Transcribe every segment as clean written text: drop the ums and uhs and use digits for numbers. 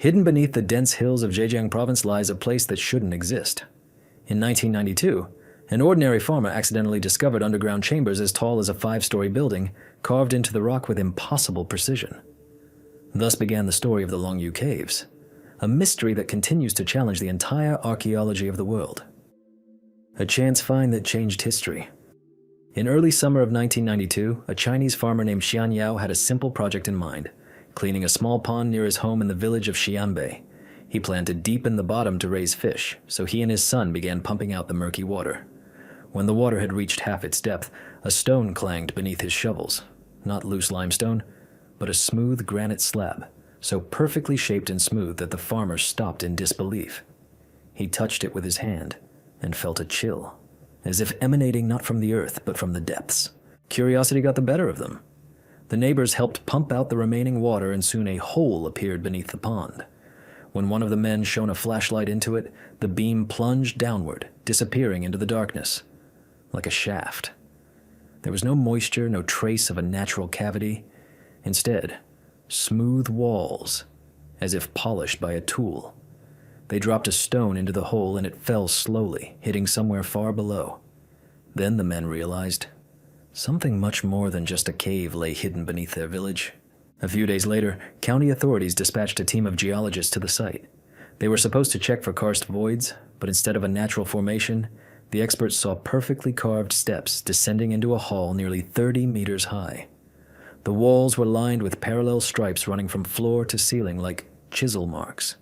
Hidden beneath the dense hills of Zhejiang province lies a place that shouldn't exist. In 1992, an ordinary farmer accidentally discovered underground chambers as tall as a 5-story building, carved into the rock with impossible precision. Thus began the story of the Longyu Caves, a mystery that continues to challenge the entire archaeology of the world. A chance find that changed history. In early summer of 1992, a Chinese farmer named Xian Yao had a simple project in mind: cleaning a small pond near his home in the village of Xianbei. He planned to deepen the bottom to raise fish, so he and his son began pumping out the murky water. When the water had reached half its depth, a stone clanged beneath his shovels. Not loose limestone, but a smooth granite slab, so perfectly shaped and smooth that the farmer stopped in disbelief. He touched it with his hand and felt a chill, as if emanating not from the earth but from the depths. Curiosity got the better of them. The neighbors helped pump out the remaining water, and soon a hole appeared beneath the pond. When one of the men shone a flashlight into it, the beam plunged downward, disappearing into the darkness, like a shaft. There was no moisture, no trace of a natural cavity. Instead, smooth walls, as if polished by a tool. They dropped a stone into the hole and it fell slowly, hitting somewhere far below. Then the men realized something much more than just a cave lay hidden beneath their village. A few days later, county authorities dispatched a team of geologists to the site. They were supposed to check for karst voids, but instead of a natural formation, the experts saw perfectly carved steps descending into a hall nearly 30 meters high. The walls were lined with parallel stripes running from floor to ceiling like chisel marks.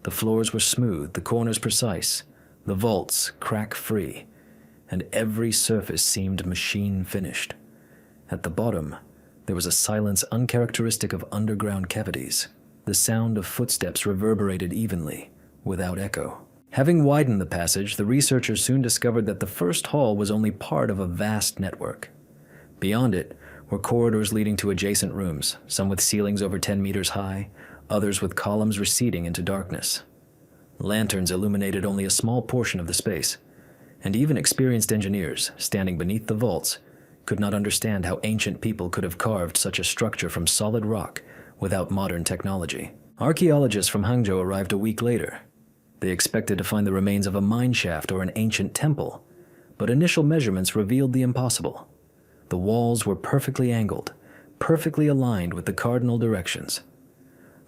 The floors were smooth, the corners precise, the vaults crack-free, and every surface seemed machine-finished. At the bottom, there was a silence uncharacteristic of underground cavities. The sound of footsteps reverberated evenly, without echo. Having widened the passage, the researchers soon discovered that the first hall was only part of a vast network. Beyond it were corridors leading to adjacent rooms, some with ceilings over 10 meters high, others with columns receding into darkness. Lanterns illuminated only a small portion of the space, and even experienced engineers, standing beneath the vaults, could not understand how ancient people could have carved such a structure from solid rock without modern technology. Archaeologists from Hangzhou arrived a week later. They expected to find the remains of a mine shaft or an ancient temple, but initial measurements revealed the impossible. The walls were perfectly angled, perfectly aligned with the cardinal directions.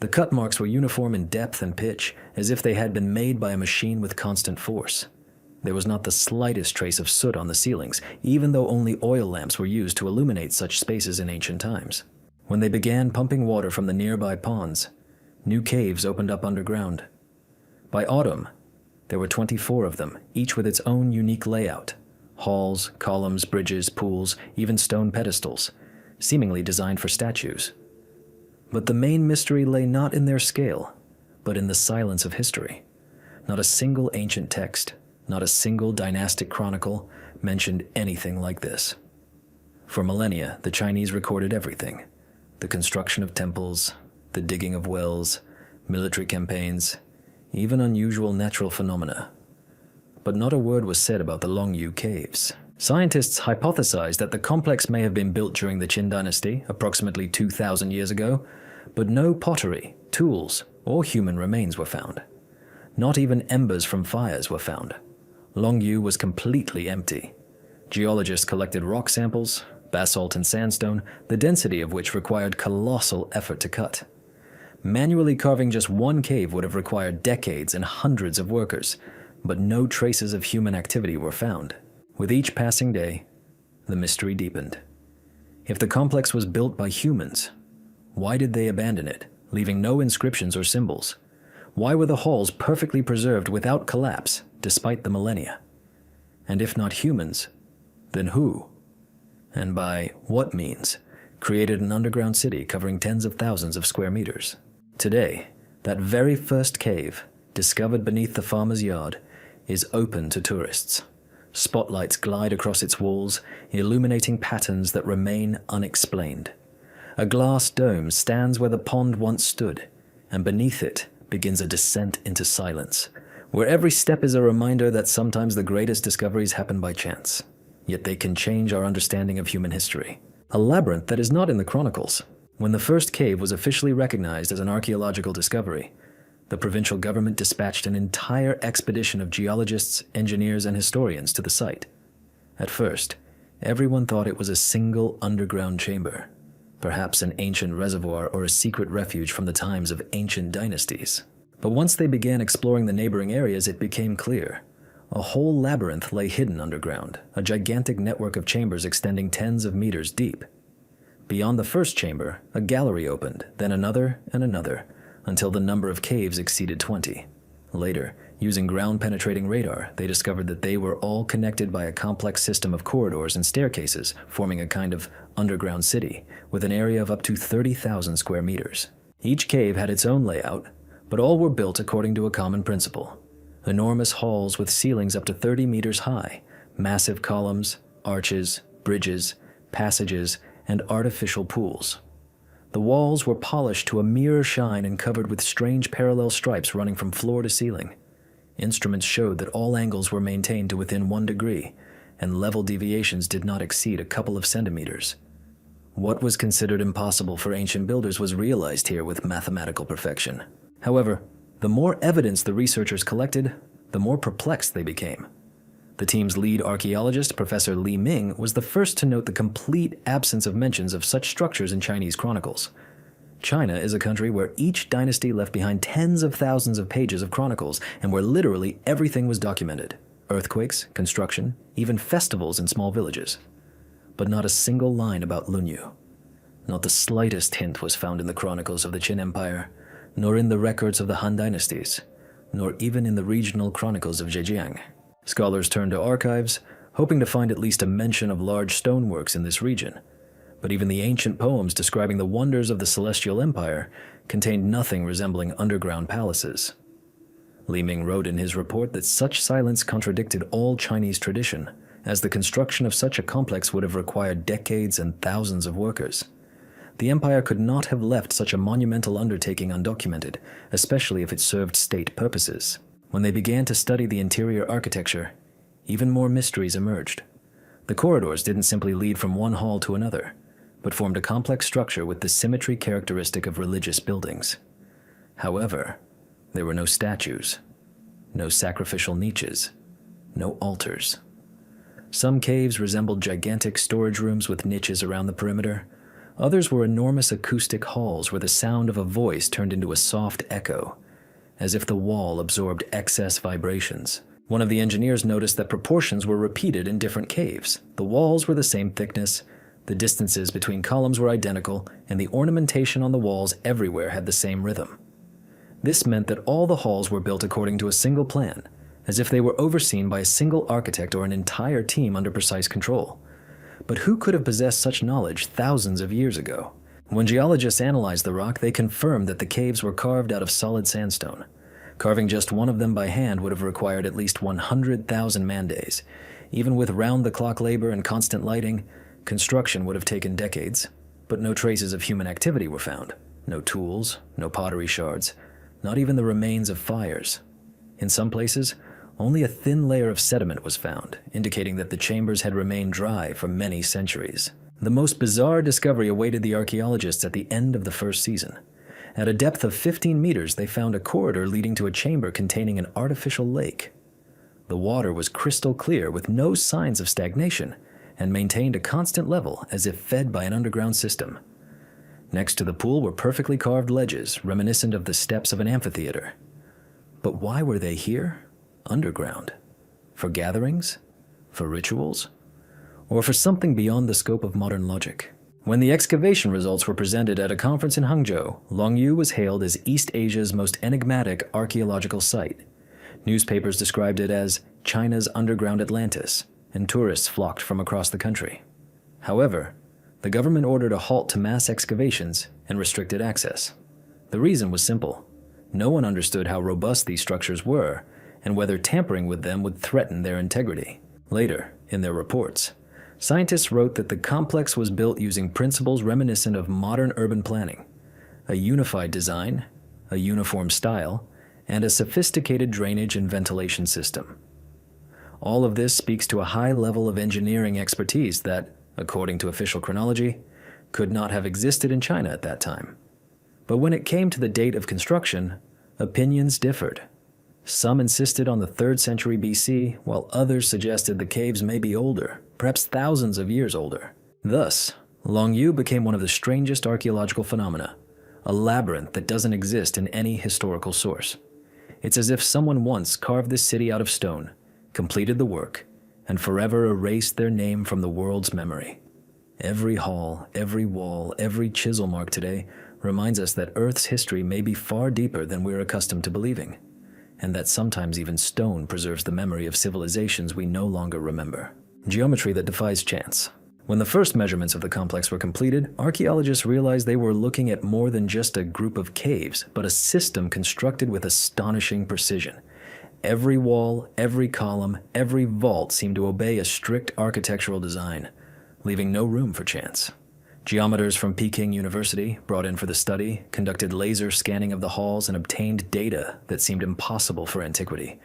The cut marks were uniform in depth and pitch, as if they had been made by a machine with constant force. There was not the slightest trace of soot on the ceilings, even though only oil lamps were used to illuminate such spaces in ancient times. When they began pumping water from the nearby ponds, new caves opened up underground. By autumn, there were 24 of them, each with its own unique layout. Halls, columns, bridges, pools, even stone pedestals, seemingly designed for statues. But the main mystery lay not in their scale, but in the silence of history. Not a single ancient text, not a single dynastic chronicle mentioned anything like this. For millennia, the Chinese recorded everything: the construction of temples, the digging of wells, military campaigns, even unusual natural phenomena. But not a word was said about the Longyu Caves. Scientists hypothesized that the complex may have been built during the Qin dynasty, approximately 2,000 years ago, but no pottery, tools, or human remains were found. Not even embers from fires were found. Longyu was completely empty. Geologists collected rock samples, basalt and sandstone, the density of which required colossal effort to cut. Manually carving just one cave would have required decades and hundreds of workers, but no traces of human activity were found. With each passing day, the mystery deepened. If the complex was built by humans, why did they abandon it, leaving no inscriptions or symbols? Why were the halls perfectly preserved without collapse, despite the millennia? And if not humans, then who, and by what means, created an underground city covering tens of thousands of square meters? Today, that very first cave, discovered beneath the farmer's yard, is open to tourists. Spotlights glide across its walls, illuminating patterns that remain unexplained. A glass dome stands where the pond once stood, and beneath it begins a descent into silence, where every step is a reminder that sometimes the greatest discoveries happen by chance, yet they can change our understanding of human history. A labyrinth that is not in the chronicles. When the first cave was officially recognized as an archaeological discovery, The provincial government dispatched an entire expedition of geologists, engineers, and historians to the site. At first, everyone thought it was a single underground chamber, perhaps an ancient reservoir or a secret refuge from the times of ancient dynasties. But once they began exploring the neighboring areas, it became clear. A whole labyrinth lay hidden underground, a gigantic network of chambers extending tens of meters deep. Beyond the first chamber, a gallery opened, then another and another, until the number of caves exceeded 20. Later, using ground-penetrating radar, they discovered that they were all connected by a complex system of corridors and staircases, forming a kind of underground city, with an area of up to 30,000 square meters. Each cave had its own layout, but all were built according to a common principle. Enormous halls with ceilings up to 30 meters high, massive columns, arches, bridges, passages, and artificial pools. The walls were polished to a mirror shine and covered with strange parallel stripes running from floor to ceiling. Instruments showed that all angles were maintained to within 1 degree, and level deviations did not exceed a couple of centimeters. What was considered impossible for ancient builders was realized here with mathematical perfection. However, the more evidence the researchers collected, the more perplexed they became. The team's lead archaeologist, Professor Li Ming, was the first to note the complete absence of mentions of such structures in Chinese chronicles. China is a country where each dynasty left behind tens of thousands of pages of chronicles and where literally everything was documented: earthquakes, construction, even festivals in small villages. But not a single line about Lunyu. Not the slightest hint was found in the chronicles of the Qin Empire, nor in the records of the Han dynasties, nor even in the regional chronicles of Zhejiang. Scholars turned to archives, hoping to find at least a mention of large stoneworks in this region. But even the ancient poems describing the wonders of the Celestial Empire contained nothing resembling underground palaces. Li Ming wrote in his report that such silence contradicted all Chinese tradition, as the construction of such a complex would have required decades and thousands of workers. The empire could not have left such a monumental undertaking undocumented, especially if it served state purposes. When they began to study the interior architecture, even more mysteries emerged. The corridors didn't simply lead from one hall to another, but formed a complex structure with the symmetry characteristic of religious buildings. However, there were no statues, no sacrificial niches, no altars. Some caves resembled gigantic storage rooms with niches around the perimeter. Others were enormous acoustic halls where the sound of a voice turned into a soft echo, as if the wall absorbed excess vibrations. One of the engineers noticed that proportions were repeated in different caves. The walls were the same thickness, the distances between columns were identical, and the ornamentation on the walls everywhere had the same rhythm. This meant that all the halls were built according to a single plan, as if they were overseen by a single architect or an entire team under precise control. But who could have possessed such knowledge thousands of years ago? When geologists analyzed the rock, they confirmed that the caves were carved out of solid sandstone. Carving just one of them by hand would have required at least 100,000 man-days. Even with round-the-clock labor and constant lighting, construction would have taken decades. But no traces of human activity were found. No tools, no pottery shards, not even the remains of fires. In some places, only a thin layer of sediment was found, indicating that the chambers had remained dry for many centuries. The most bizarre discovery awaited the archaeologists at the end of the first season. At a depth of 15 meters, they found a corridor leading to a chamber containing an artificial lake. The water was crystal clear with no signs of stagnation and maintained a constant level as if fed by an underground system. Next to the pool were perfectly carved ledges reminiscent of the steps of an amphitheater. But why were they here? Underground? For gatherings? For rituals? Or for something beyond the scope of modern logic? When the excavation results were presented at a conference in Hangzhou, Longyu was hailed as East Asia's most enigmatic archaeological site. Newspapers described it as China's underground Atlantis, and tourists flocked from across the country. However, the government ordered a halt to mass excavations and restricted access. The reason was simple. No one understood how robust these structures were, and whether tampering with them would threaten their integrity. Later, in their reports, scientists wrote that the complex was built using principles reminiscent of modern urban planning: a unified design, a uniform style, and a sophisticated drainage and ventilation system. All of this speaks to a high level of engineering expertise that, according to official chronology, could not have existed in China at that time. But when it came to the date of construction, Opinions differed. Some insisted on the 3rd century BC, while others suggested the caves may be older, perhaps thousands of years older. Thus, Longyu became one of the strangest archaeological phenomena, a labyrinth that doesn't exist in any historical source. It's as if someone once carved this city out of stone, completed the work, and forever erased their name from the world's memory. Every hall, every wall, every chisel mark today reminds us that Earth's history may be far deeper than we're accustomed to believing, and that sometimes even stone preserves the memory of civilizations we no longer remember. Geometry that defies chance. When the first measurements of the complex were completed, archaeologists realized they were looking at more than just a group of caves, but a system constructed with astonishing precision. Every wall, every column, every vault seemed to obey a strict architectural design, leaving no room for chance. Geometers from Peking University, brought in for the study, conducted laser scanning of the halls and obtained data that seemed impossible for antiquity.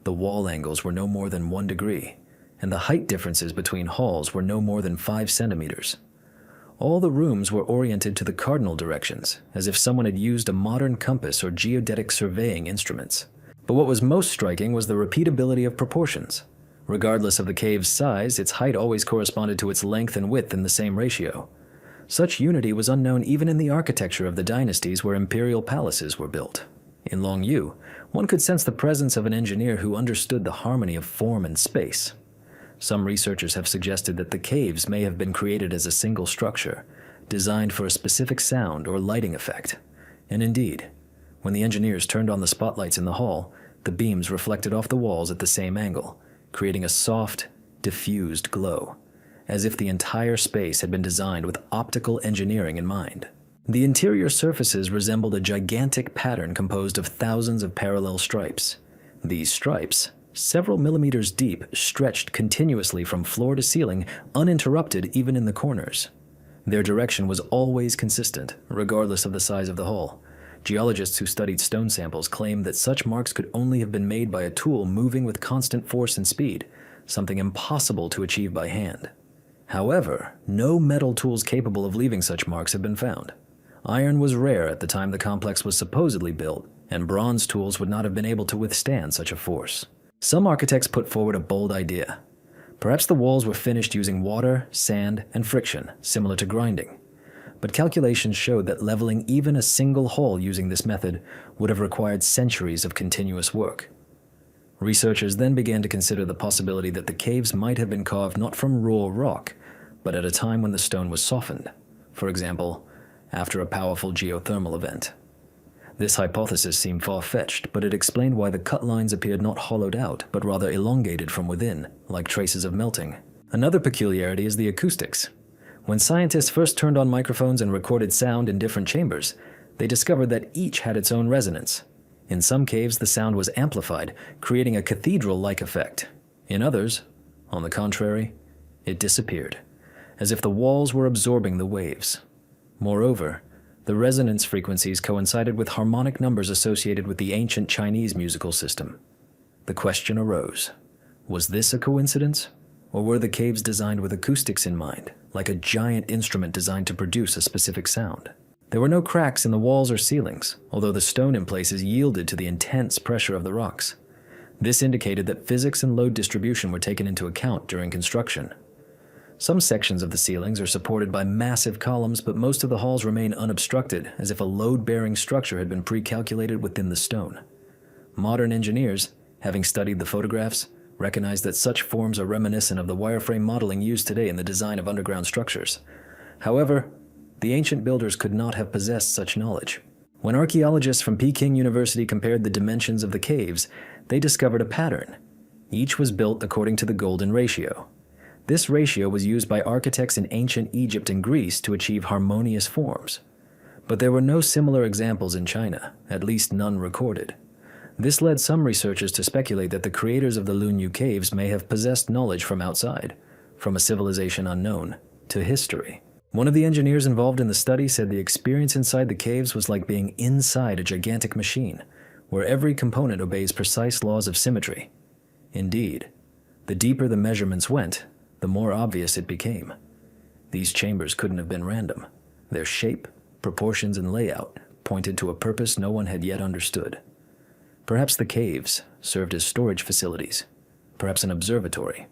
The wall angles were no more than 1 degree, and the height differences between halls were no more than 5 centimeters. All the rooms were oriented to the cardinal directions, as if someone had used a modern compass or geodetic surveying instruments. But what was most striking was the repeatability of proportions. Regardless of the cave's size, its height always corresponded to its length and width in the same ratio. Such unity was unknown even in the architecture of the dynasties where imperial palaces were built. In Longyu, one could sense the presence of an engineer who understood the harmony of form and space. Some researchers have suggested that the caves may have been created as a single structure, designed for a specific sound or lighting effect. And indeed, when the engineers turned on the spotlights in the hall, the beams reflected off the walls at the same angle, creating a soft, diffused glow, as if the entire space had been designed with optical engineering in mind. The interior surfaces resembled a gigantic pattern composed of thousands of parallel stripes. These stripes, several millimeters deep, stretched continuously from floor to ceiling, uninterrupted even in the corners. Their direction was always consistent, regardless of the size of the hole. Geologists who studied stone samples claimed that such marks could only have been made by a tool moving with constant force and speed, something impossible to achieve by hand. However, no metal tools capable of leaving such marks have been found. Iron was rare at the time the complex was supposedly built, and bronze tools would not have been able to withstand such a force. Some architects put forward a bold idea. Perhaps the walls were finished using water, sand, and friction, similar to grinding. But calculations showed that leveling even a single hole using this method would have required centuries of continuous work. Researchers then began to consider the possibility that the caves might have been carved not from raw rock, but at a time when the stone was softened, for example, after a powerful geothermal event. This hypothesis seemed far-fetched, but it explained why the cut lines appeared not hollowed out, but rather elongated from within, like traces of melting. Another peculiarity is the acoustics. When scientists first turned on microphones and recorded sound in different chambers, they discovered that each had its own resonance. In some caves, the sound was amplified, creating a cathedral-like effect. In others, on the contrary, it disappeared, as if the walls were absorbing the waves. Moreover, the resonance frequencies coincided with harmonic numbers associated with the ancient Chinese musical system. The question arose, was this a coincidence? Or were the caves designed with acoustics in mind, like a giant instrument designed to produce a specific sound? There were no cracks in the walls or ceilings, although the stone in places yielded to the intense pressure of the rocks. This indicated that physics and load distribution were taken into account during construction. Some sections of the ceilings are supported by massive columns, but most of the halls remain unobstructed, as if a load-bearing structure had been pre-calculated within the stone. Modern engineers, having studied the photographs, recognize that such forms are reminiscent of the wireframe modeling used today in the design of underground structures. However, the ancient builders could not have possessed such knowledge. When archaeologists from Peking University compared the dimensions of the caves, they discovered a pattern. Each was built according to the golden ratio. This ratio was used by architects in ancient Egypt and Greece to achieve harmonious forms. But there were no similar examples in China, at least none recorded. This led some researchers to speculate that the creators of the Lunyu caves may have possessed knowledge from outside, from a civilization unknown, to history. One of the engineers involved in the study said the experience inside the caves was like being inside a gigantic machine, where every component obeys precise laws of symmetry. Indeed, the deeper the measurements went, the more obvious it became. These chambers couldn't have been random. Their shape, proportions, and layout pointed to a purpose no one had yet understood. Perhaps the caves served as storage facilities, perhaps an observatory,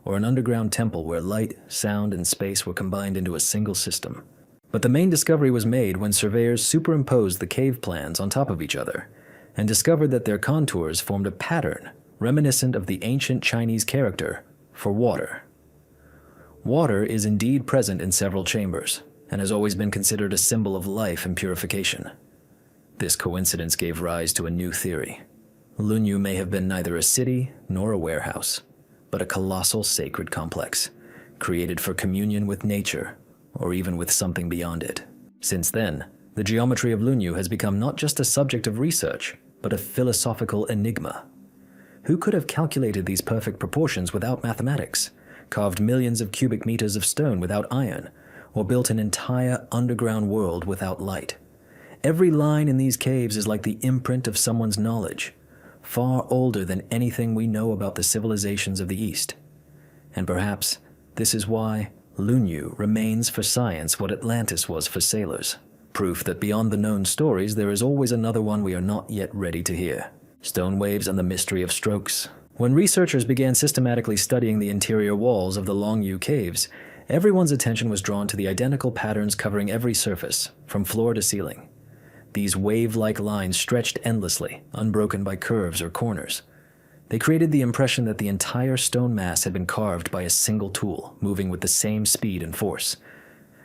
or an underground temple where light, sound, and space were combined into a single system. But the main discovery was made when surveyors superimposed the cave plans on top of each other and discovered that their contours formed a pattern reminiscent of the ancient Chinese character for water. Water is indeed present in several chambers and has always been considered a symbol of life and purification. This coincidence gave rise to a new theory. Lunyu may have been neither a city nor a warehouse, but a colossal sacred complex, created for communion with nature, or even with something beyond it. Since then, the geometry of Lunyu has become not just a subject of research, but a philosophical enigma. Who could have calculated these perfect proportions without mathematics, carved millions of cubic meters of stone without iron, or built an entire underground world without light? Every line in these caves is like the imprint of someone's knowledge, far older than anything we know about the civilizations of the East. And perhaps this is why Lunyu remains for science what Atlantis was for sailors. Proof that beyond the known stories, there is always another one we are not yet ready to hear. Stone waves and the mystery of strokes. When researchers began systematically studying the interior walls of the Longyu caves, everyone's attention was drawn to the identical patterns covering every surface, from floor to ceiling. These wave-like lines stretched endlessly, unbroken by curves or corners. They created the impression that the entire stone mass had been carved by a single tool, moving with the same speed and force.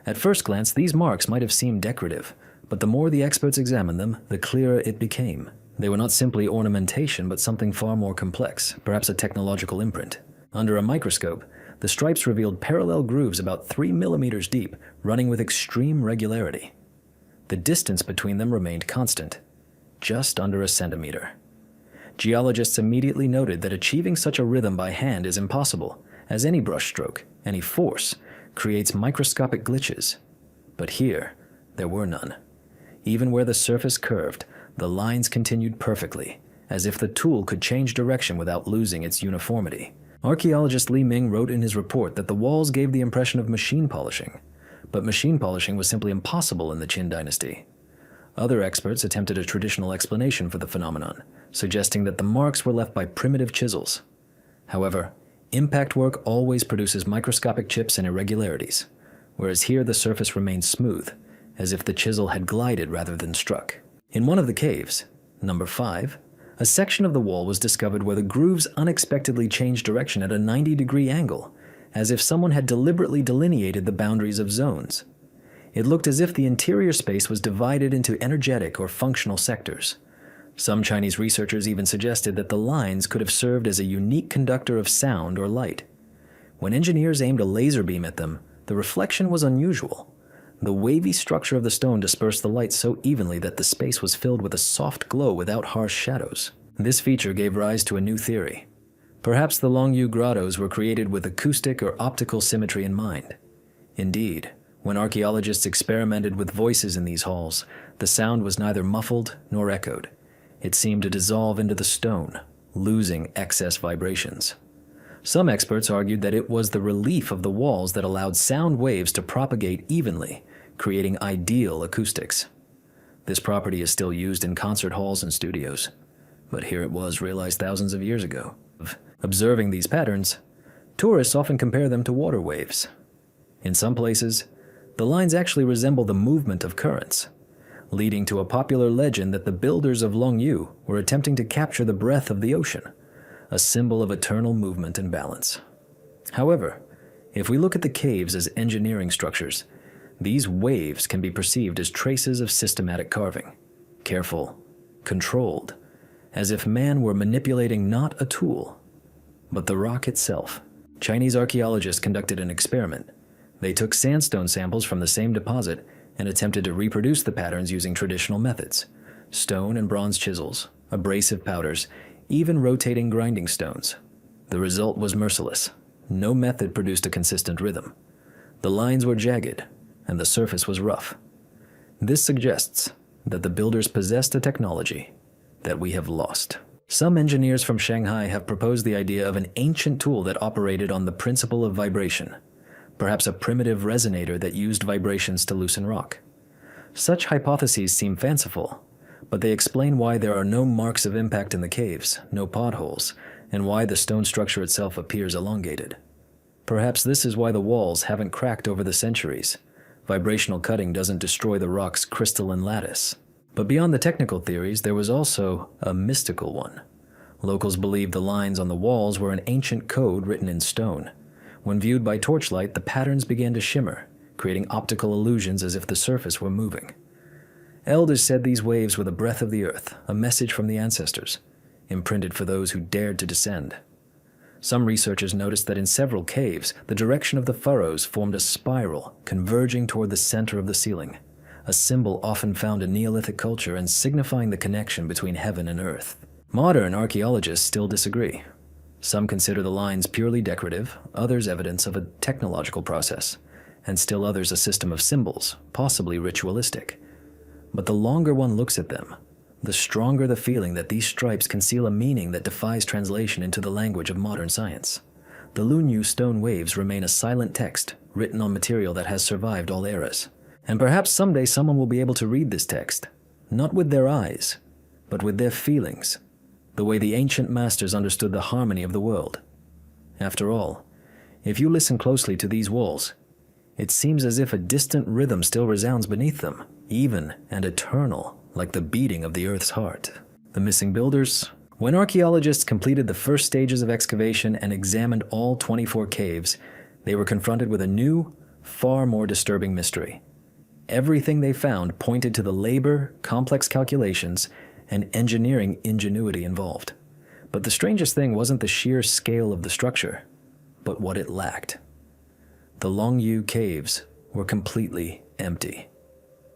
At first glance, these marks might have seemed decorative, but the more the experts examined them, the clearer it became. They were not simply ornamentation, but something far more complex, perhaps a technological imprint. Under a microscope, the stripes revealed parallel grooves about 3 millimeters deep, running with extreme regularity. The distance between them remained constant, just under a centimeter. Geologists immediately noted that achieving such a rhythm by hand is impossible, as any brushstroke, any force, creates microscopic glitches. But here, there were none. Even where the surface curved, the lines continued perfectly, as if the tool could change direction without losing its uniformity. Archaeologist Li Ming wrote in his report that the walls gave the impression of machine polishing, but machine polishing was simply impossible in the Qin dynasty. Other experts attempted a traditional explanation for the phenomenon, suggesting that the marks were left by primitive chisels. However, impact work always produces microscopic chips and irregularities, whereas here the surface remained smooth, as if the chisel had glided rather than struck. In one of the caves, number 5, a section of the wall was discovered where the grooves unexpectedly changed direction at a 90-degree angle, as if someone had deliberately delineated the boundaries of zones. It looked as if the interior space was divided into energetic or functional sectors. Some Chinese researchers even suggested that the lines could have served as a unique conductor of sound or light. When engineers aimed a laser beam at them, the reflection was unusual. The wavy structure of the stone dispersed the light so evenly that the space was filled with a soft glow without harsh shadows. This feature gave rise to a new theory. Perhaps the Longyu grottos were created with acoustic or optical symmetry in mind. Indeed, when archaeologists experimented with voices in these halls, the sound was neither muffled nor echoed. It seemed to dissolve into the stone, losing excess vibrations. Some experts argued that it was the relief of the walls that allowed sound waves to propagate evenly, creating ideal acoustics. This property is still used in concert halls and studios, but here it was realized thousands of years ago. Observing these patterns, tourists often compare them to water waves. In some places, the lines actually resemble the movement of currents, leading to a popular legend that the builders of Longyu were attempting to capture the breath of the ocean, a symbol of eternal movement and balance. However, if we look at the caves as engineering structures, these waves can be perceived as traces of systematic carving, careful, controlled, as if man were manipulating not a tool, but the rock itself. Chinese archaeologists conducted an experiment. They took sandstone samples from the same deposit and attempted to reproduce the patterns using traditional methods: stone and bronze chisels, abrasive powders, even rotating grinding stones. The result was merciless. No method produced a consistent rhythm. The lines were jagged, and the surface was rough. This suggests that the builders possessed a technology that we have lost. Some engineers from Shanghai have proposed the idea of an ancient tool that operated on the principle of vibration, perhaps a primitive resonator that used vibrations to loosen rock. Such hypotheses seem fanciful, but they explain why there are no marks of impact in the caves, no potholes, and why the stone structure itself appears elongated. Perhaps this is why the walls haven't cracked over the centuries. Vibrational cutting doesn't destroy the rock's crystalline lattice. But beyond the technical theories, there was also a mystical one. Locals believed the lines on the walls were an ancient code written in stone. When viewed by torchlight, the patterns began to shimmer, creating optical illusions as if the surface were moving. Elders said these waves were the breath of the earth, a message from the ancestors, imprinted for those who dared to descend. Some researchers noticed that in several caves, the direction of the furrows formed a spiral converging toward the center of the ceiling, a symbol often found in Neolithic culture and signifying the connection between heaven and earth. Modern archaeologists still disagree. Some consider the lines purely decorative, others evidence of a technological process, and still others a system of symbols, possibly ritualistic. But the longer one looks at them, the stronger the feeling that these stripes conceal a meaning that defies translation into the language of modern science. The Lunyu stone waves remain a silent text, written on material that has survived all eras. And perhaps someday someone will be able to read this text, not with their eyes, but with their feelings, the way the ancient masters understood the harmony of the world. After all, if you listen closely to these walls, it seems as if a distant rhythm still resounds beneath them, even and eternal, like the beating of the earth's heart. The missing builders. When archaeologists completed the first stages of excavation and examined all 24 caves, they were confronted with a new, far more disturbing mystery. Everything they found pointed to the labor, complex calculations, and engineering ingenuity involved. But the strangest thing wasn't the sheer scale of the structure, but what it lacked. The Longyu caves were completely empty.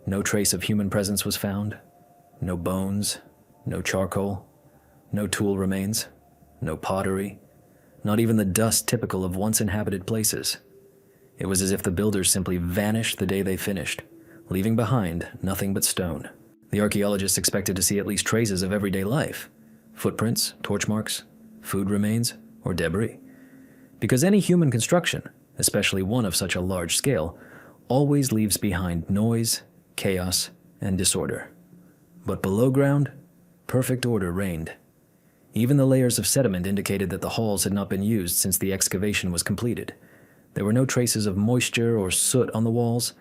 No trace of human presence was found. No bones, no charcoal, no tool remains, no pottery, not even the dust typical of once inhabited places. It was as if the builders simply vanished the day they finished, leaving behind nothing but stone. The archaeologists expected to see at least traces of everyday life, footprints, torch marks, food remains, or debris. Because any human construction, especially one of such a large scale, always leaves behind noise, chaos, and disorder. But below ground, perfect order reigned. Even the layers of sediment indicated that the halls had not been used since the excavation was completed. There were no traces of moisture or soot on the walls,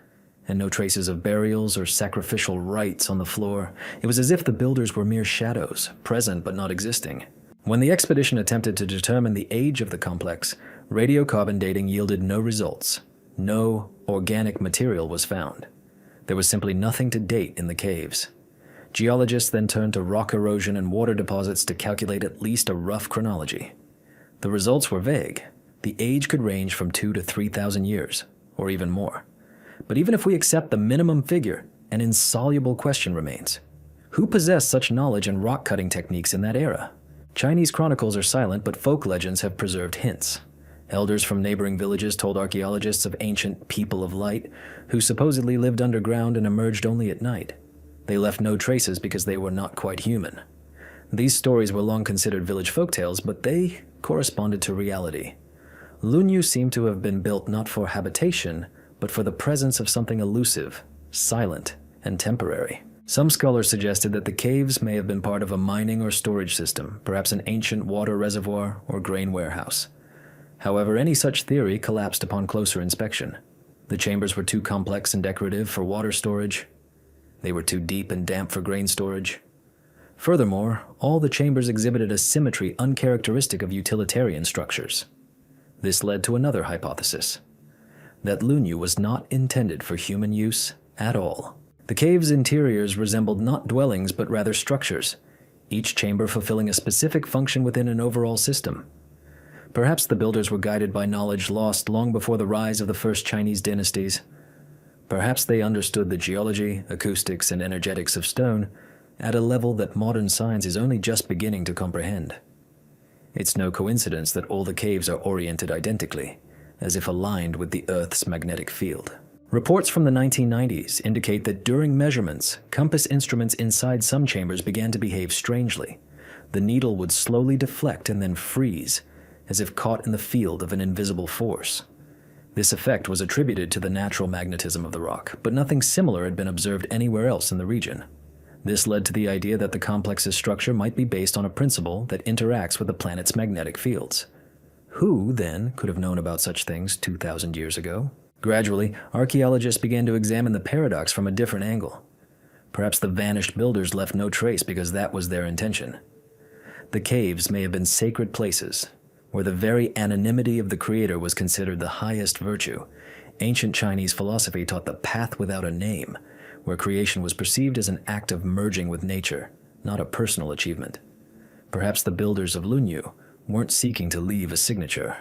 and no traces of burials or sacrificial rites on the floor. It was as if the builders were mere shadows, present but not existing. When the expedition attempted to determine the age of the complex, radiocarbon dating yielded no results. No organic material was found. There was simply nothing to date in the caves. Geologists then turned to rock erosion and water deposits to calculate at least a rough chronology. The results were vague. The age could range from 2,000 to 3,000 years, or even more. But even if we accept the minimum figure, an insoluble question remains. Who possessed such knowledge and rock-cutting techniques in that era? Chinese chronicles are silent, but folk legends have preserved hints. Elders from neighboring villages told archaeologists of ancient people of light who supposedly lived underground and emerged only at night. They left no traces because they were not quite human. These stories were long considered village folktales, but they corresponded to reality. Lunyu seemed to have been built not for habitation, but for the presence of something elusive, silent, and temporary. Some scholars suggested that the caves may have been part of a mining or storage system, perhaps an ancient water reservoir or grain warehouse. However, any such theory collapsed upon closer inspection. The chambers were too complex and decorative for water storage. They were too deep and damp for grain storage. Furthermore, all the chambers exhibited a symmetry uncharacteristic of utilitarian structures. This led to another hypothesis, that Lunyu was not intended for human use at all. The cave's interiors resembled not dwellings but rather structures, each chamber fulfilling a specific function within an overall system. Perhaps the builders were guided by knowledge lost long before the rise of the first Chinese dynasties. Perhaps they understood the geology, acoustics, and energetics of stone at a level that modern science is only just beginning to comprehend. It's no coincidence that all the caves are oriented identically, as if aligned with the Earth's magnetic field. Reports from the 1990s indicate that during measurements, compass instruments inside some chambers began to behave strangely. The needle would slowly deflect and then freeze, as if caught in the field of an invisible force. This effect was attributed to the natural magnetism of the rock, but nothing similar had been observed anywhere else in the region. This led to the idea that the complex's structure might be based on a principle that interacts with the planet's magnetic fields. Who, then, could have known about such things 2,000 years ago? Gradually, archaeologists began to examine the paradox from a different angle. Perhaps the vanished builders left no trace because that was their intention. The caves may have been sacred places, where the very anonymity of the creator was considered the highest virtue. Ancient Chinese philosophy taught the path without a name, where creation was perceived as an act of merging with nature, not a personal achievement. Perhaps the builders of Lunyu weren't seeking to leave a signature.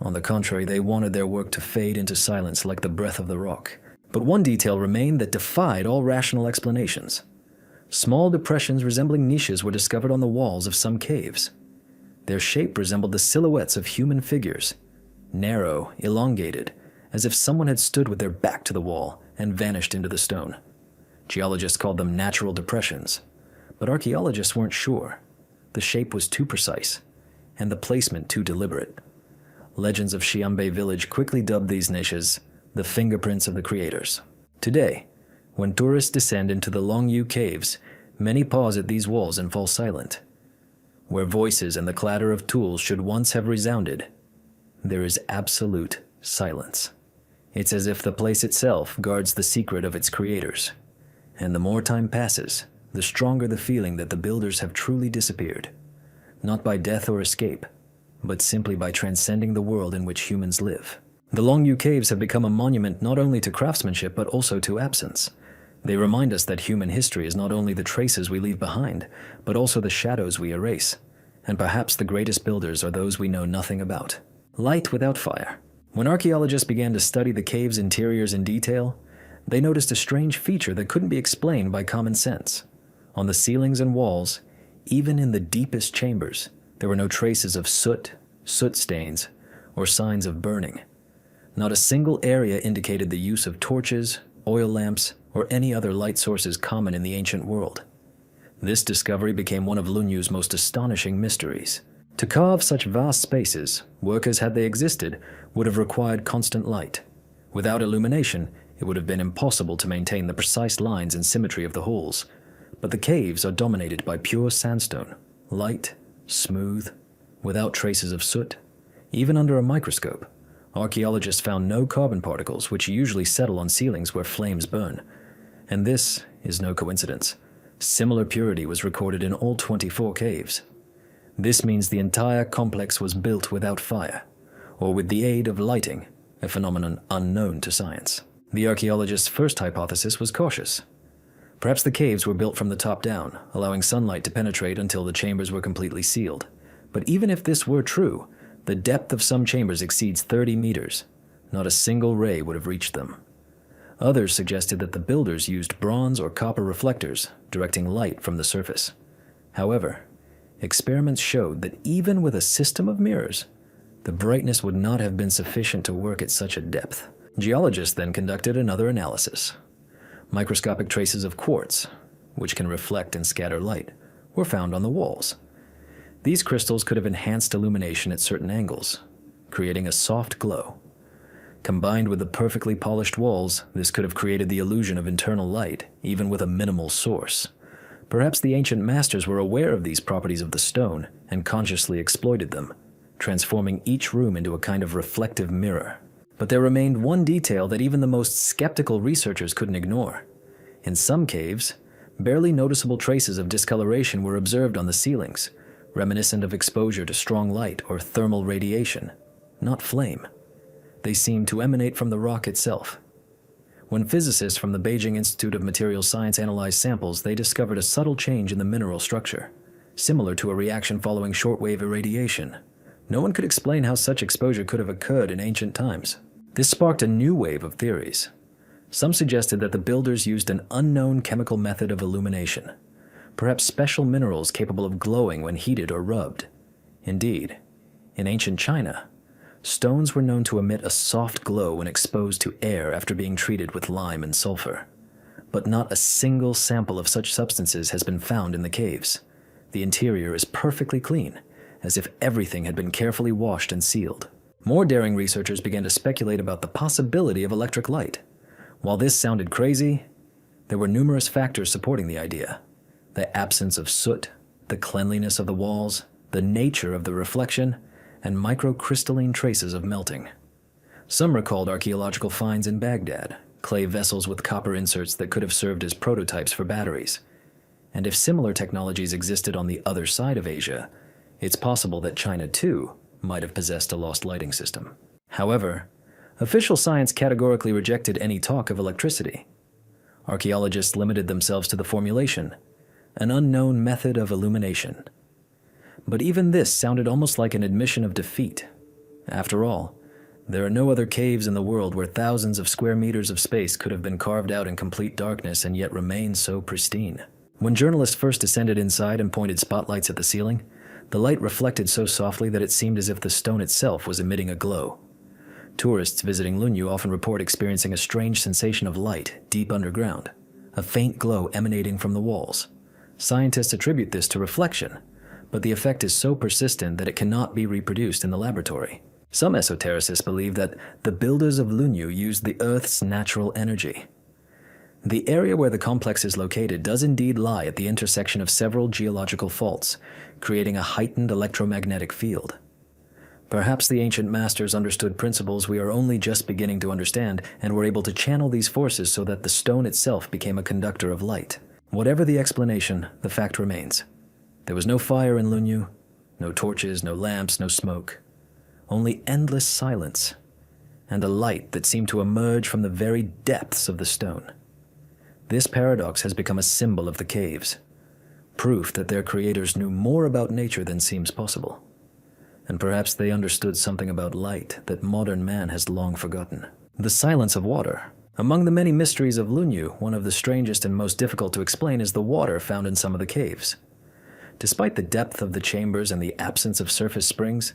On the contrary, they wanted their work to fade into silence like the breath of the rock. But one detail remained that defied all rational explanations. Small depressions resembling niches were discovered on the walls of some caves. Their shape resembled the silhouettes of human figures, narrow, elongated, as if someone had stood with their back to the wall and vanished into the stone. Geologists called them natural depressions, but archaeologists weren't sure. The shape was too precise, and the placement too deliberate. Legends of Xianbei village quickly dubbed these niches the fingerprints of the creators. Today, when tourists descend into the Longyu caves, many pause at these walls and fall silent. Where voices and the clatter of tools should once have resounded, there is absolute silence. It's as if the place itself guards the secret of its creators. And the more time passes, the stronger the feeling that the builders have truly disappeared. Not by death or escape, but simply by transcending the world in which humans live. The Longyu caves have become a monument not only to craftsmanship but also to absence. They remind us that human history is not only the traces we leave behind, but also the shadows we erase. And perhaps the greatest builders are those we know nothing about. Light without fire. When archaeologists began to study the cave's interiors in detail, they noticed a strange feature that couldn't be explained by common sense. On the ceilings and walls, even in the deepest chambers, there were no traces of soot stains, or signs of burning. Not a single area indicated the use of torches, oil lamps, or any other light sources common in the ancient world. This discovery became one of Lunyu's most astonishing mysteries. To carve such vast spaces, workers, had they existed, would have required constant light. Without illumination, it would have been impossible to maintain the precise lines and symmetry of the halls. But the caves are dominated by pure sandstone, light, smooth, without traces of soot. Even under a microscope, archaeologists found no carbon particles, which usually settle on ceilings where flames burn. And this is no coincidence. Similar purity was recorded in all 24 caves. This means the entire complex was built without fire, or with the aid of lighting, a phenomenon unknown to science. The archaeologists' first hypothesis was cautious. Perhaps the caves were built from the top down, allowing sunlight to penetrate until the chambers were completely sealed. But even if this were true, the depth of some chambers exceeds 30 meters. Not a single ray would have reached them. Others suggested that the builders used bronze or copper reflectors, directing light from the surface. However, experiments showed that even with a system of mirrors, the brightness would not have been sufficient to work at such a depth. Geologists then conducted another analysis. Microscopic traces of quartz, which can reflect and scatter light, were found on the walls. These crystals could have enhanced illumination at certain angles, creating a soft glow. Combined with the perfectly polished walls, this could have created the illusion of internal light, even with a minimal source. Perhaps the ancient masters were aware of these properties of the stone and consciously exploited them, transforming each room into a kind of reflective mirror. But there remained one detail that even the most skeptical researchers couldn't ignore. In some caves, barely noticeable traces of discoloration were observed on the ceilings, reminiscent of exposure to strong light or thermal radiation, not flame. They seemed to emanate from the rock itself. When physicists from the Beijing Institute of Materials Science analyzed samples, they discovered a subtle change in the mineral structure, similar to a reaction following shortwave irradiation. No one could explain how such exposure could have occurred in ancient times. This sparked a new wave of theories. Some suggested that the builders used an unknown chemical method of illumination, perhaps special minerals capable of glowing when heated or rubbed. Indeed, in ancient China, stones were known to emit a soft glow when exposed to air after being treated with lime and sulfur. But not a single sample of such substances has been found in the caves. The interior is perfectly clean, as if everything had been carefully washed and sealed. More daring researchers began to speculate about the possibility of electric light. While this sounded crazy, there were numerous factors supporting the idea. The absence of soot, the cleanliness of the walls, the nature of the reflection, and microcrystalline traces of melting. Some recalled archaeological finds in Baghdad, clay vessels with copper inserts that could have served as prototypes for batteries. And if similar technologies existed on the other side of Asia, it's possible that China too might have possessed a lost lighting system. However, official science categorically rejected any talk of electricity. Archaeologists limited themselves to the formulation, an unknown method of illumination. But even this sounded almost like an admission of defeat. After all, there are no other caves in the world where thousands of square meters of space could have been carved out in complete darkness and yet remain so pristine. When journalists first descended inside and pointed spotlights at the ceiling, the light reflected so softly that it seemed as if the stone itself was emitting a glow. Tourists visiting Lunyu often report experiencing a strange sensation of light deep underground, a faint glow emanating from the walls. Scientists attribute this to reflection, but the effect is so persistent that it cannot be reproduced in the laboratory. Some esotericists believe that the builders of Lunyu used the Earth's natural energy. The area where the complex is located does indeed lie at the intersection of several geological faults, creating a heightened electromagnetic field. Perhaps the ancient masters understood principles we are only just beginning to understand and were able to channel these forces so that the stone itself became a conductor of light. Whatever the explanation, the fact remains. There was no fire in Lunyu, no torches, no lamps, no smoke. Only endless silence, and a light that seemed to emerge from the very depths of the stone. This paradox has become a symbol of the caves, proof that their creators knew more about nature than seems possible. And perhaps they understood something about light that modern man has long forgotten. The silence of water. Among the many mysteries of Lunyu, one of the strangest and most difficult to explain is the water found in some of the caves. Despite the depth of the chambers and the absence of surface springs,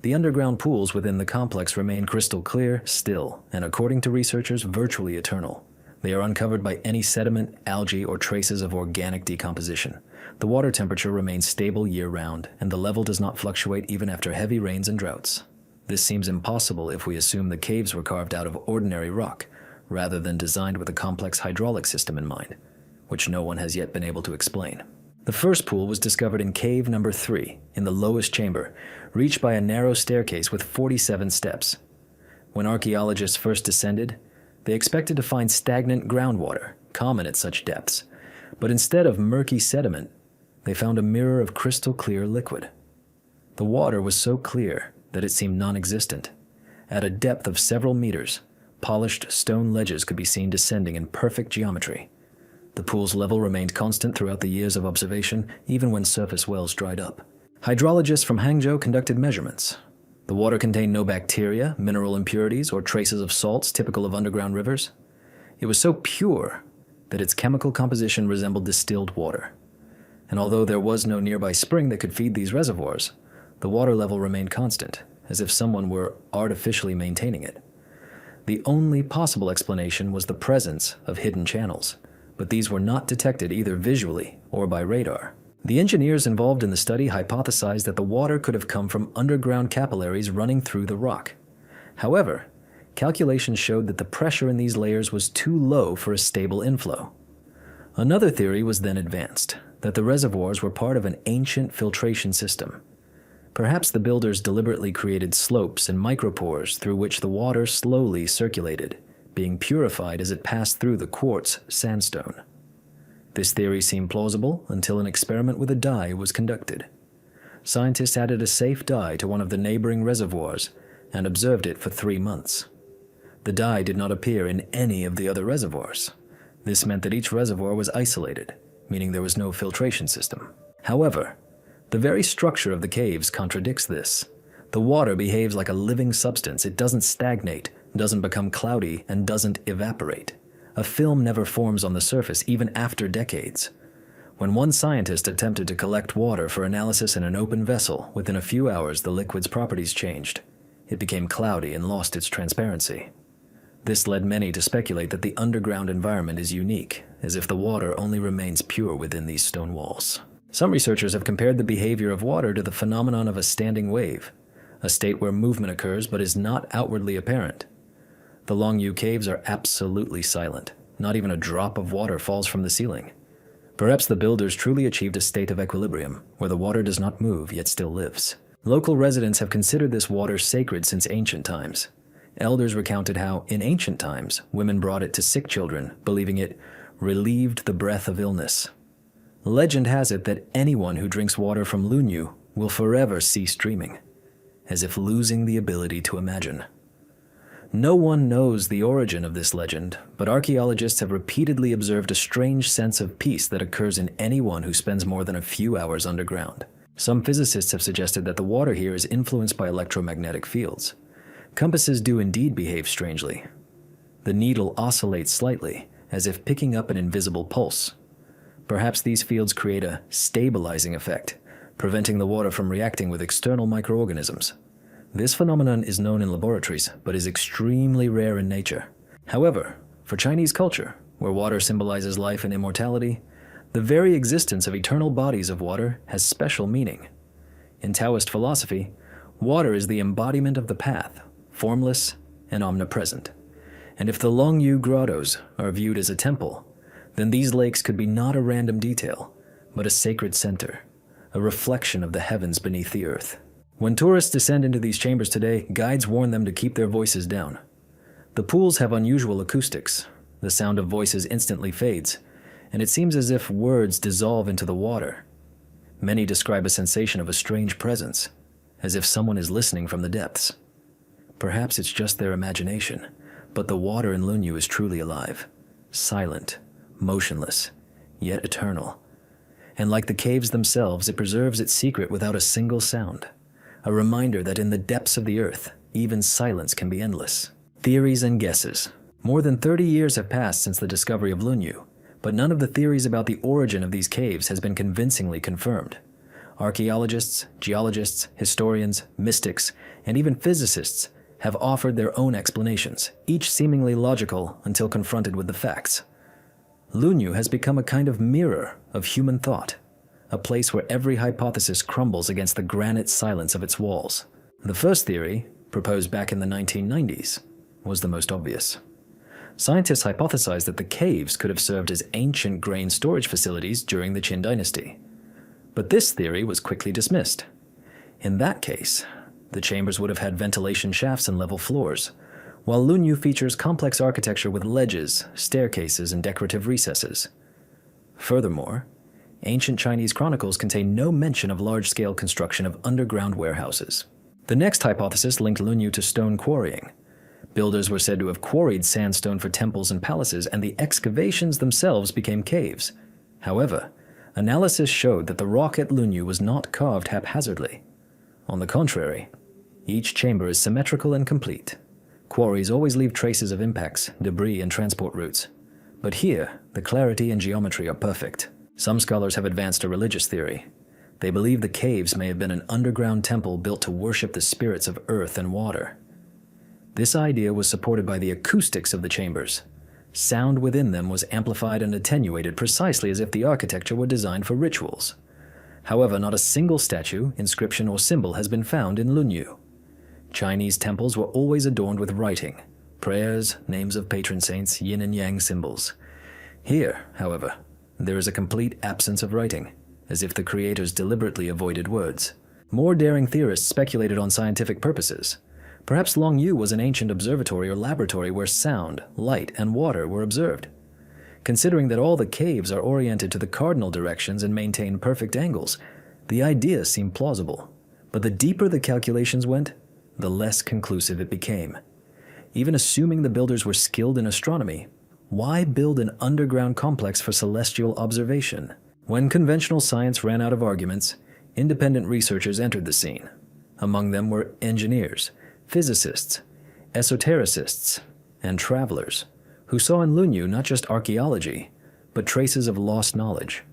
the underground pools within the complex remain crystal clear, still, and according to researchers, virtually eternal. They are uncovered by any sediment, algae, or traces of organic decomposition. The water temperature remains stable year-round, and the level does not fluctuate even after heavy rains and droughts. This seems impossible if we assume the caves were carved out of ordinary rock, rather than designed with a complex hydraulic system in mind, which no one has yet been able to explain. The first pool was discovered in cave number 3, in the lowest chamber, reached by a narrow staircase with 47 steps. When archaeologists first descended, they expected to find stagnant groundwater, common at such depths, but instead of murky sediment, they found a mirror of crystal clear liquid. The water was so clear that it seemed non-existent. At a depth of several meters, polished stone ledges could be seen descending in perfect geometry. The pool's level remained constant throughout the years of observation, even when surface wells dried up. Hydrologists from Hangzhou conducted measurements. The water contained no bacteria, mineral impurities, or traces of salts typical of underground rivers. It was so pure that its chemical composition resembled distilled water. And although there was no nearby spring that could feed these reservoirs, the water level remained constant, as if someone were artificially maintaining it. The only possible explanation was the presence of hidden channels, but these were not detected either visually or by radar. The engineers involved in the study hypothesized that the water could have come from underground capillaries running through the rock. However, calculations showed that the pressure in these layers was too low for a stable inflow. Another theory was then advanced, that the reservoirs were part of an ancient filtration system. Perhaps the builders deliberately created slopes and micropores through which the water slowly circulated, being purified as it passed through the quartz sandstone. This theory seemed plausible until an experiment with a dye was conducted. Scientists added a safe dye to one of the neighboring reservoirs and observed it for 3 months. The dye did not appear in any of the other reservoirs. This meant that each reservoir was isolated, meaning there was no filtration system. However, the very structure of the caves contradicts this. The water behaves like a living substance. It doesn't stagnate, doesn't become cloudy, and doesn't evaporate. A film never forms on the surface, even after decades. When one scientist attempted to collect water for analysis in an open vessel, within a few hours the liquid's properties changed. It became cloudy and lost its transparency. This led many to speculate that the underground environment is unique, as if the water only remains pure within these stone walls. Some researchers have compared the behavior of water to the phenomenon of a standing wave. a state where movement occurs but is not outwardly apparent. The Longyu caves are absolutely silent. Not even a drop of water falls from the ceiling. Perhaps the builders truly achieved a state of equilibrium, where the water does not move yet still lives. Local residents have considered this water sacred since ancient times. Elders recounted how, in ancient times, women brought it to sick children, believing it relieved the breath of illness. Legend has it that anyone who drinks water from Lunyu will forever cease dreaming, as if losing the ability to imagine. No one knows the origin of this legend, but archaeologists have repeatedly observed a strange sense of peace that occurs in anyone who spends more than a few hours underground. Some physicists have suggested that the water here is influenced by electromagnetic fields. Compasses do indeed behave strangely. The needle oscillates slightly, as if picking up an invisible pulse. Perhaps these fields create a stabilizing effect, preventing the water from reacting with external microorganisms. This phenomenon is known in laboratories, but is extremely rare in nature. However, for Chinese culture, where water symbolizes life and immortality, the very existence of eternal bodies of water has special meaning. In Taoist philosophy, water is the embodiment of the path, formless and omnipresent. And if the Longyu grottos are viewed as a temple, then these lakes could be not a random detail, but a sacred center, a reflection of the heavens beneath the earth. When tourists descend into these chambers today, guides warn them to keep their voices down. The pools have unusual acoustics. The sound of voices instantly fades, and it seems as if words dissolve into the water. Many describe a sensation of a strange presence, as if someone is listening from the depths. Perhaps it's just their imagination, but the water in Lunyu is truly alive, silent, motionless, yet eternal. And like the caves themselves, it preserves its secret without a single sound. A reminder that in the depths of the earth, even silence can be endless. Theories and guesses. More than 30 years have passed since the discovery of Lunyu, but none of the theories about the origin of these caves has been convincingly confirmed. Archaeologists, geologists, historians, mystics, and even physicists have offered their own explanations, each seemingly logical until confronted with the facts. Lunyu has become a kind of mirror of human thought, a place where every hypothesis crumbles against the granite silence of its walls. The first theory, proposed back in the 1990s, was the most obvious. Scientists hypothesized that the caves could have served as ancient grain storage facilities during the Qin dynasty. But this theory was quickly dismissed. In that case, the chambers would have had ventilation shafts and level floors, while Lunyu features complex architecture with ledges, staircases, and decorative recesses. Furthermore, ancient Chinese chronicles contain no mention of large-scale construction of underground warehouses. The next hypothesis linked Lunyu to stone quarrying. Builders were said to have quarried sandstone for temples and palaces, and the excavations themselves became caves. However, analysis showed that the rock at Lunyu was not carved haphazardly. On the contrary, each chamber is symmetrical and complete. Quarries always leave traces of impacts, debris, and transport routes. But here, the clarity and geometry are perfect. Some scholars have advanced a religious theory. They believe the caves may have been an underground temple built to worship the spirits of earth and water. This idea was supported by the acoustics of the chambers. Sound within them was amplified and attenuated precisely as if the architecture were designed for rituals. However, not a single statue, inscription, or symbol has been found in Lunyu. Chinese temples were always adorned with writing, prayers, names of patron saints, yin and yang symbols. Here, however, there is a complete absence of writing, as if the creators deliberately avoided words. More daring theorists speculated on scientific purposes. Perhaps Longyu was an ancient observatory or laboratory where sound, light, and water were observed. Considering that all the caves are oriented to the cardinal directions and maintain perfect angles, the idea seemed plausible. But the deeper the calculations went, the less conclusive it became. Even assuming the builders were skilled in astronomy, why build an underground complex for celestial observation? When conventional science ran out of arguments, independent researchers entered the scene. Among them were engineers, physicists, esotericists, and travelers, who saw in Lunyu not just archaeology, but traces of lost knowledge.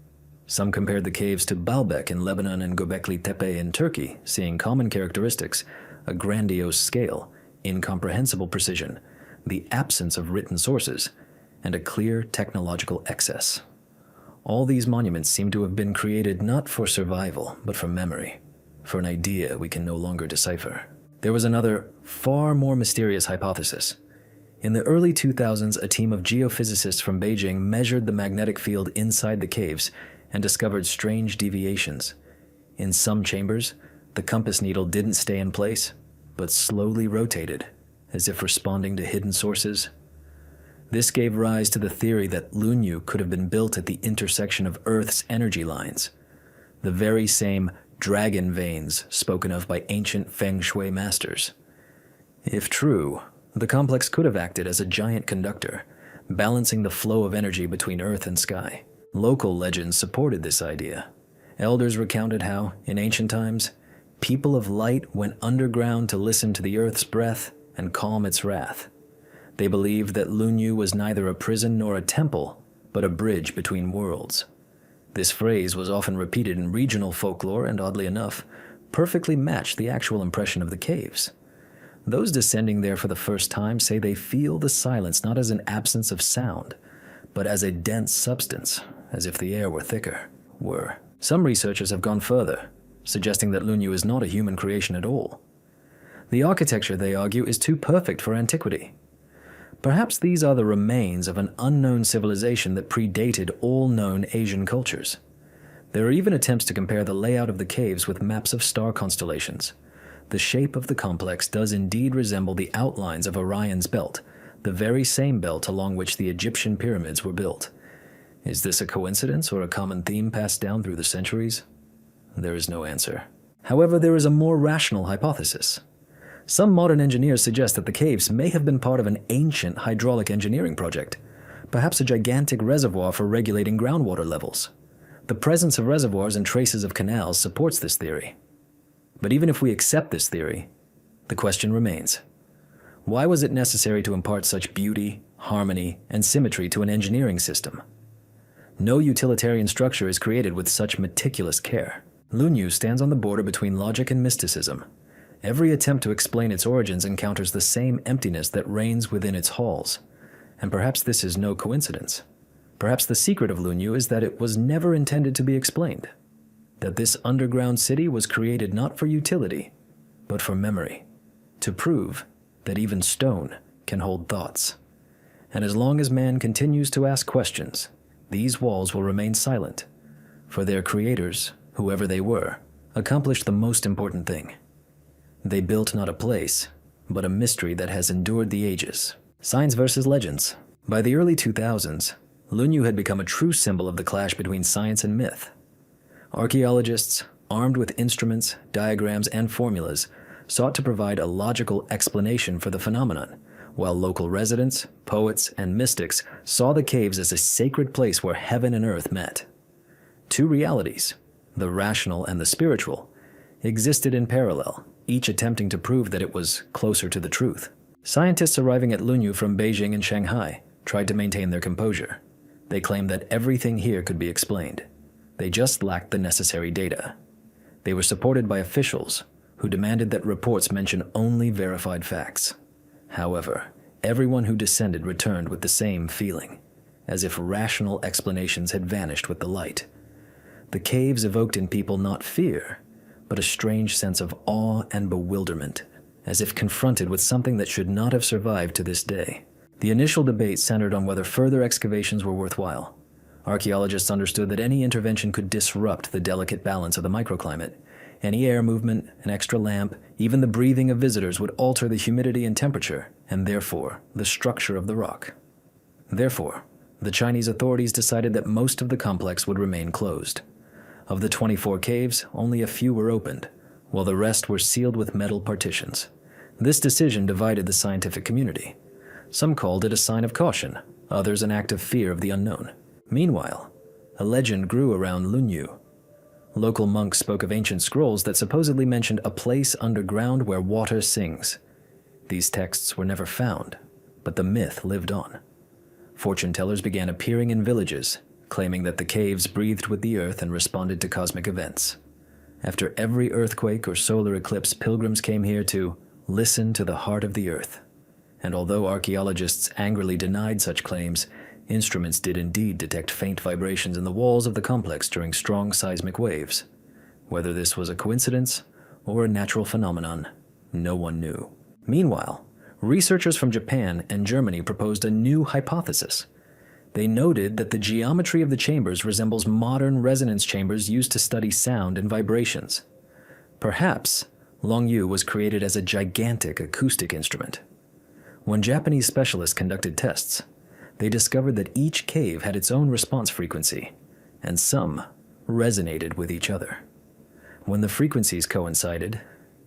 Some compared the caves to Baalbek in Lebanon and Göbekli Tepe in Turkey, seeing common characteristics: a grandiose scale, incomprehensible precision, the absence of written sources, and a clear technological excess. All these monuments seem to have been created not for survival, but for memory, for an idea we can no longer decipher. There was another, far more mysterious hypothesis. In the early 2000s, a team of geophysicists from Beijing measured the magnetic field inside the caves and discovered strange deviations. In some chambers, the compass needle didn't stay in place, but slowly rotated, as if responding to hidden sources. This gave rise to the theory that Lunyu could have been built at the intersection of Earth's energy lines, the very same dragon veins spoken of by ancient feng shui masters. If true, the complex could have acted as a giant conductor, balancing the flow of energy between Earth and sky. Local legends supported this idea. Elders recounted how, in ancient times, people of light went underground to listen to the Earth's breath and calm its wrath. They believed that Lunyu was neither a prison nor a temple, but a bridge between worlds. This phrase was often repeated in regional folklore and, oddly enough, perfectly matched the actual impression of the caves. Those descending there for the first time say they feel the silence not as an absence of sound, but as a dense substance, as if the air were thicker. Some researchers have gone further, suggesting that Lunyu is not a human creation at all. The architecture, they argue, is too perfect for antiquity. Perhaps these are the remains of an unknown civilization that predated all known Asian cultures. There are even attempts to compare the layout of the caves with maps of star constellations. The shape of the complex does indeed resemble the outlines of Orion's belt, the very same belt along which the Egyptian pyramids were built. Is this a coincidence or a common theme passed down through the centuries? There is no answer. However, there is a more rational hypothesis. Some modern engineers suggest that the caves may have been part of an ancient hydraulic engineering project, perhaps a gigantic reservoir for regulating groundwater levels. The presence of reservoirs and traces of canals supports this theory. But even if we accept this theory, the question remains: why was it necessary to impart such beauty, harmony, and symmetry to an engineering system? No utilitarian structure is created with such meticulous care. Lunyu stands on the border between logic and mysticism. Every attempt to explain its origins encounters the same emptiness that reigns within its halls. And perhaps this is no coincidence. Perhaps the secret of Lunyu is that it was never intended to be explained. That this underground city was created not for utility, but for memory. To prove that even stone can hold thoughts. And as long as man continues to ask questions, these walls will remain silent. For their creators, whoever they were, accomplished the most important thing. They built not a place, but a mystery that has endured the ages. Science versus legends. By the early 2000s, Lunyu had become a true symbol of the clash between science and myth. Archaeologists, armed with instruments, diagrams, and formulas, sought to provide a logical explanation for the phenomenon, while local residents, poets, and mystics saw the caves as a sacred place where heaven and earth met. Two realities, the rational and the spiritual, existed in parallel, each attempting to prove that it was closer to the truth. Scientists arriving at Lunyu from Beijing and Shanghai tried to maintain their composure. They claimed that everything here could be explained. They just lacked the necessary data. They were supported by officials who demanded that reports mention only verified facts. However, everyone who descended returned with the same feeling, as if rational explanations had vanished with the light. The caves evoked in people not fear, but a strange sense of awe and bewilderment, as if confronted with something that should not have survived to this day. The initial debate centered on whether further excavations were worthwhile. Archaeologists understood that any intervention could disrupt the delicate balance of the microclimate. Any air movement, an extra lamp, even the breathing of visitors would alter the humidity and temperature, and therefore, the structure of the rock. Therefore, the Chinese authorities decided that most of the complex would remain closed. Of the 24 caves, only a few were opened, while the rest were sealed with metal partitions. This decision divided the scientific community. Some called it a sign of caution, others an act of fear of the unknown. Meanwhile, a legend grew around Lunyu. Local monks spoke of ancient scrolls that supposedly mentioned a place underground where water sings. These texts were never found, but the myth lived on. Fortune tellers began appearing in villages, claiming that the caves breathed with the earth and responded to cosmic events. After every earthquake or solar eclipse, pilgrims came here to listen to the heart of the earth. And although archaeologists angrily denied such claims, instruments did indeed detect faint vibrations in the walls of the complex during strong seismic waves. Whether this was a coincidence or a natural phenomenon, No one knew. Meanwhile, researchers from Japan and Germany proposed a new hypothesis. They noted that the geometry of the chambers resembles modern resonance chambers used to study sound and vibrations. Perhaps Longyu was created as a gigantic acoustic instrument. When Japanese specialists conducted tests, they discovered that each cave had its own response frequency, and some resonated with each other. When the frequencies coincided,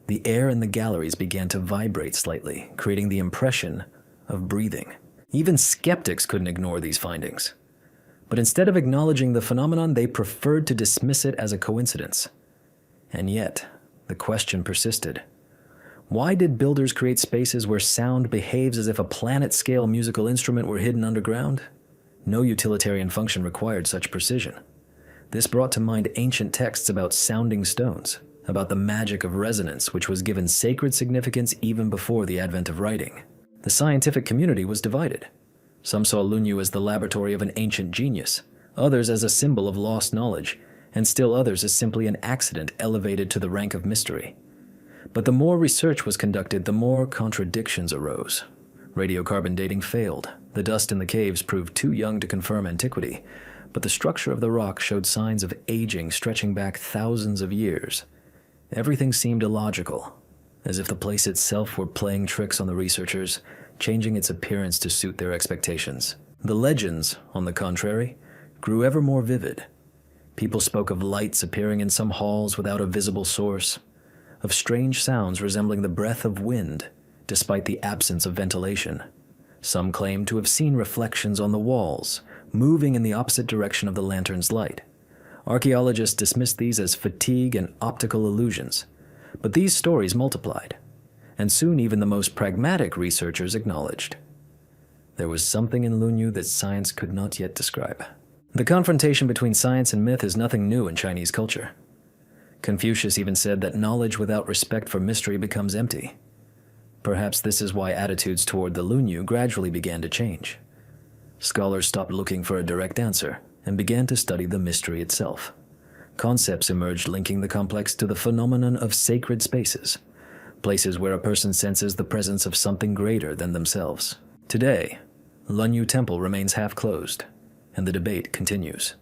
the air in the galleries began to vibrate slightly, creating the impression of breathing. Even skeptics couldn't ignore these findings. But instead of acknowledging the phenomenon, they preferred to dismiss it as a coincidence. And yet, the question persisted. Why did builders create spaces where sound behaves as if a planet-scale musical instrument were hidden underground? No utilitarian function required such precision. This brought to mind ancient texts about sounding stones, about the magic of resonance, which was given sacred significance even before the advent of writing. The scientific community was divided. Some saw Lunyu as the laboratory of an ancient genius, others as a symbol of lost knowledge, and still others as simply an accident elevated to the rank of mystery. But the more research was conducted, the more contradictions arose. Radiocarbon dating failed. The dust in the caves proved too young to confirm antiquity, but the structure of the rock showed signs of aging stretching back thousands of years. Everything seemed illogical, as if the place itself were playing tricks on the researchers, changing its appearance to suit their expectations. The legends, on the contrary, grew ever more vivid. People spoke of lights appearing in some halls without a visible source, of strange sounds resembling the breath of wind, despite the absence of ventilation. Some claimed to have seen reflections on the walls, moving in the opposite direction of the lantern's light. Archaeologists dismissed these as fatigue and optical illusions, but these stories multiplied, and soon even the most pragmatic researchers acknowledged there was something in Lunyu that science could not yet describe. The confrontation between science and myth is nothing new in Chinese culture. Confucius even said that knowledge without respect for mystery becomes empty. Perhaps this is why attitudes toward the Lunyu gradually began to change. Scholars stopped looking for a direct answer and began to study the mystery itself. Concepts emerged linking the complex to the phenomenon of sacred spaces, places where a person senses the presence of something greater than themselves. Today, Lunyu Temple remains half closed, and the debate continues.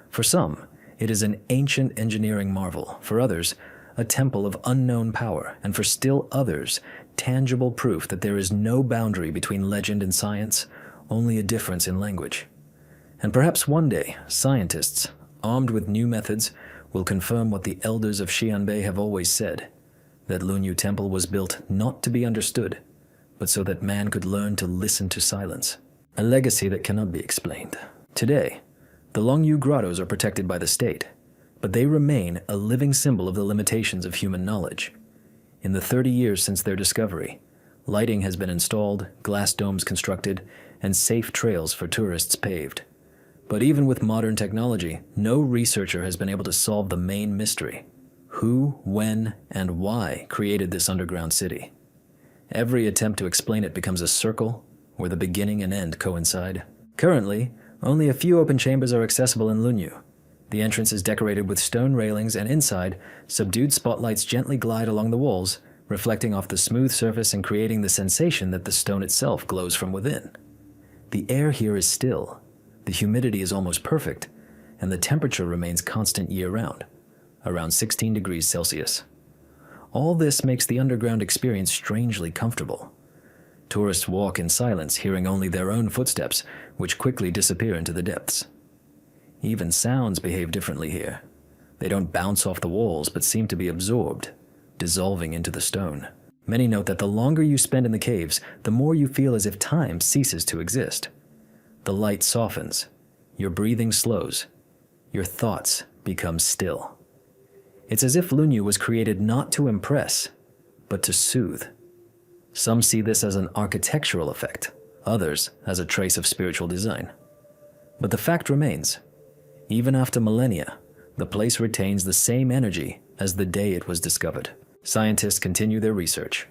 For some, it is an ancient engineering marvel. For others, a temple of unknown power, and for still others, tangible proof that there is no boundary between legend and science, only a difference in language. And perhaps one day, scientists, armed with new methods, will confirm what the elders of Xianbei have always said, that Lunyu Temple was built not to be understood, but so that man could learn to listen to silence, a legacy that cannot be explained. Today, the Longyu grottos are protected by the state, but they remain a living symbol of the limitations of human knowledge. In the 30 years since their discovery, lighting has been installed, glass domes constructed, and safe trails for tourists paved. But even with modern technology, no researcher has been able to solve the main mystery: who, when, and why created this underground city. Every attempt to explain it becomes a circle where the beginning and end coincide. Currently, only a few open chambers are accessible in Lunyu. The entrance is decorated with stone railings, and inside, subdued spotlights gently glide along the walls, reflecting off the smooth surface and creating the sensation that the stone itself glows from within. The air here is still, the humidity is almost perfect, and the temperature remains constant year-round, around 16 degrees Celsius. All this makes the underground experience strangely comfortable. Tourists walk in silence, hearing only their own footsteps, which quickly disappear into the depths. Even sounds behave differently here. They don't bounce off the walls, but seem to be absorbed, dissolving into the stone. Many note that the longer you spend in the caves, the more you feel as if time ceases to exist. The light softens, your breathing slows, your thoughts become still. It's as if Lunyu was created not to impress, but to soothe. Some see this as an architectural effect, others as a trace of spiritual design. But the fact remains, even after millennia, the place retains the same energy as the day it was discovered. Scientists continue their research.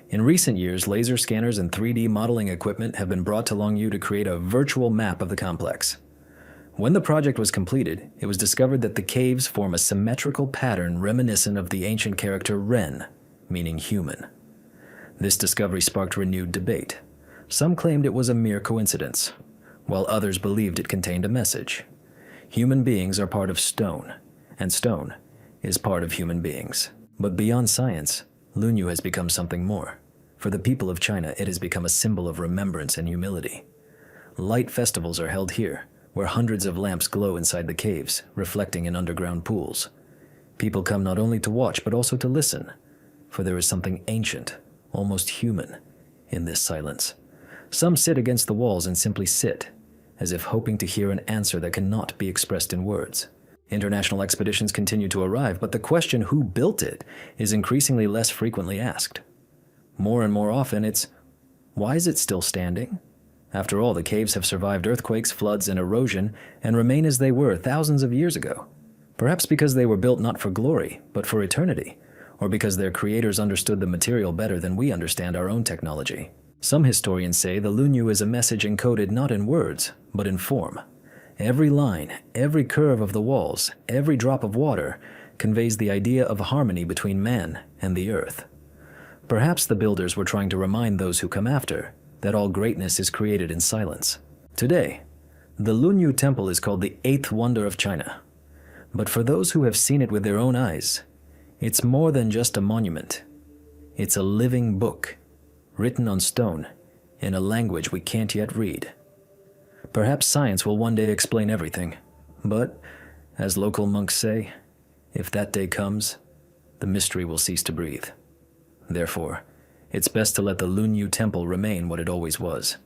In recent years, laser scanners and 3D modeling equipment have been brought to Longyu to create a virtual map of the complex. When the project was completed, it was discovered that the caves form a symmetrical pattern reminiscent of the ancient character Ren, meaning human. This discovery sparked renewed debate. Some claimed it was a mere coincidence, while others believed it contained a message. Human beings are part of stone, and stone is part of human beings. But beyond science, Lunyu has become something more. For the people of China, it has become a symbol of remembrance and humility. Light festivals are held here, where hundreds of lamps glow inside the caves, reflecting in underground pools. People come not only to watch, but also to listen, for there is something ancient, almost human, in this silence. Some sit against the walls and simply sit, as if hoping to hear an answer that cannot be expressed in words. International expeditions continue to arrive, but the question who built it is increasingly less frequently asked. More and more often it's, why is it still standing? After all, the caves have survived earthquakes, floods, and erosion, and remain as they were thousands of years ago. Perhaps because they were built not for glory, but for eternity, or because their creators understood the material better than we understand our own technology. Some historians say the Lunyu is a message encoded not in words, but in form. Every line, every curve of the walls, every drop of water conveys the idea of harmony between man and the earth. Perhaps the builders were trying to remind those who come after that all greatness is created in silence. Today, the Lunyu Temple is called the eighth wonder of China. But for those who have seen it with their own eyes, it's more than just a monument. It's a living book, written on stone, in a language we can't yet read. Perhaps science will one day explain everything, but, as local monks say, if that day comes, the mystery will cease to breathe. Therefore, it's best to let the Lunyu Temple remain what it always was,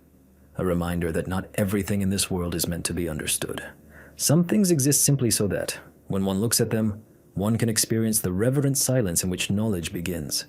a reminder that not everything in this world is meant to be understood. Some things exist simply so that, when one looks at them, one can experience the reverent silence in which knowledge begins.